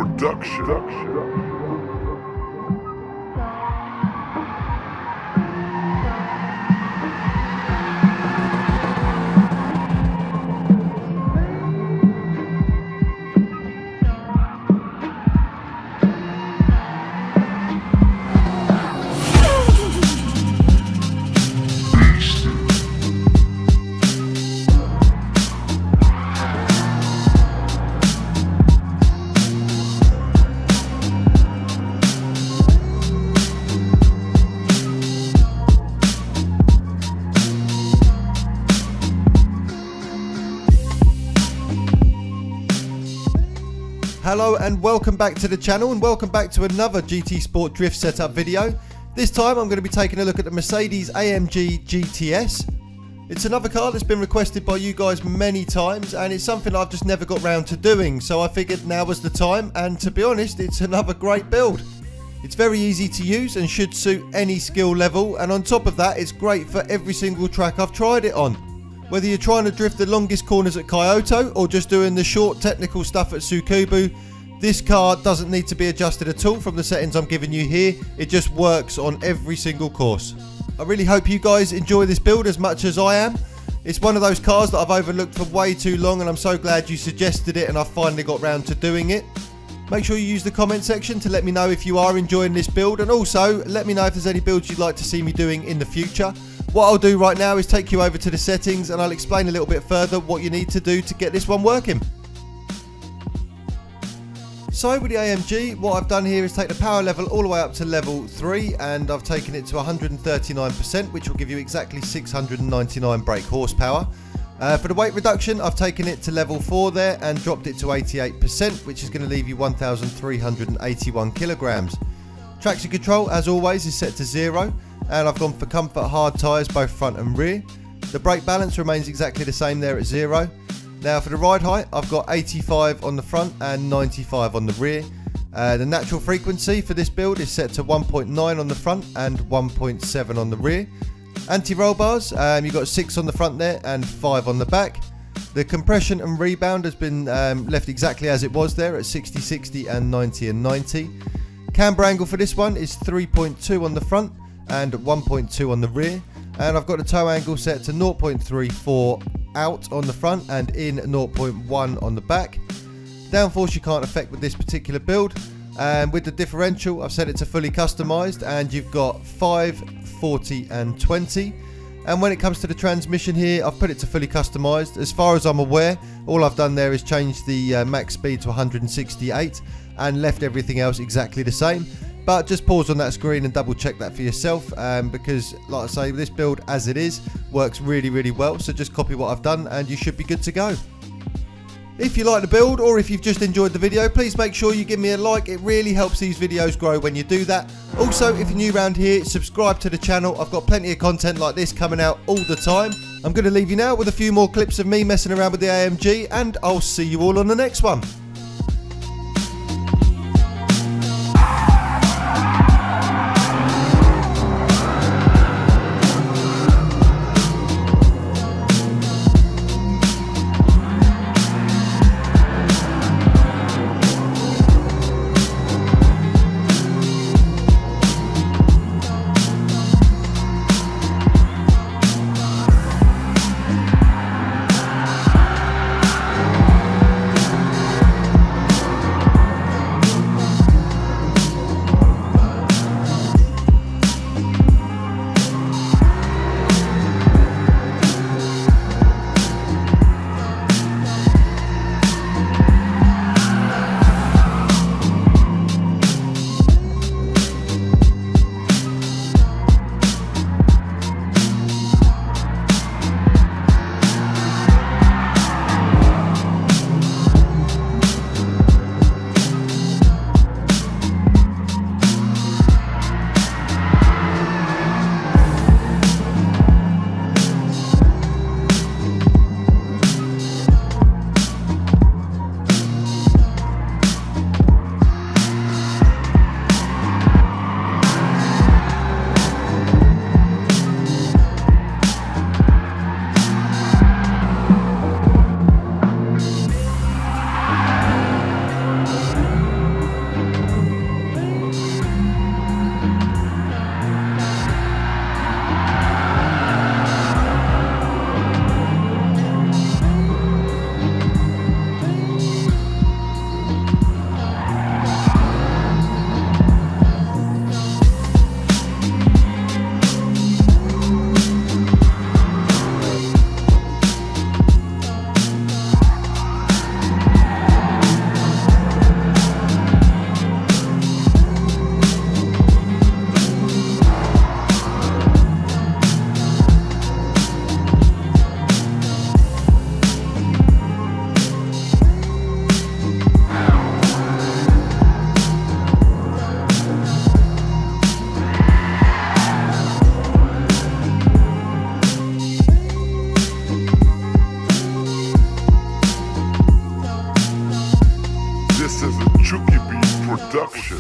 Production. Hello and welcome back to the channel, and welcome back to another GT Sport drift setup video. This time I'm going to be taking a look at the Mercedes AMG GT S. It's another car that's been requested by you guys many times, and it's something I've just never got round to doing, so I figured now was the time, and to be honest, it's another great build. It's very easy to use and should suit any skill level, and on top of that it's great for every single track I've tried it on. Whether you're trying to drift the longest corners at Kyoto or just doing the short technical stuff at Tsukuba, this car doesn't need to be adjusted at all from the settings I'm giving you here. It just works on every single course. I really hope you guys enjoy this build as much as I am. It's one of those cars that I've overlooked for way too long, and I'm so glad you suggested it and I finally got round to doing it. Make sure you use the comment section to let me know if you are enjoying this build, and also let me know if there's any builds you'd like to see me doing in the future. What I'll do right now is take you over to the settings and I'll explain a little bit further what you need to do to get this one working. So with the AMG, what I've done here is take the power level all the way up to level 3, and I've taken it to 139%, which will give you exactly 699 brake horsepower. For the weight reduction, I've taken it to level 4 there and dropped it to 88%, which is going to leave you 1,381 kilograms. Traction control, as always, is set to 0. And I've gone for comfort hard tyres both front and rear. The brake balance remains exactly the same there at 0. Now for the ride height, I've got 85 on the front and 95 on the rear. The natural frequency for this build is set to 1.9 on the front and 1.7 on the rear. Anti-roll bars, you've got 6 on the front there and 5 on the back. The compression and rebound has been left exactly as it was there at 60-60 and 90-90. Camber angle for this one is 3.2 on the front and 1.2 on the rear, and I've got the toe angle set to 0.34 out on the front and in 0.1 on the back. Downforce you can't affect with this particular build, and with the differential I've set it to fully customized, and you've got 5, 40 and 20. And when it comes to the transmission here, I've put it to fully customized. As far as I'm aware, all I've done there is change the max speed to 168 and left everything else exactly the same. But just pause on that screen and double check that for yourself, because like I say, this build as it is works really well, so just copy what I've done and you should be good to go. If you like the build, or if you've just enjoyed the video, please make sure you give me a like. It really helps these videos grow when you do that. Also, if you're new around here, subscribe to the channel. I've got plenty of content like this coming out all the time. I'm going to leave you now with a few more clips of me messing around with the AMG, and I'll see you all on the next one. This is a Chuki production.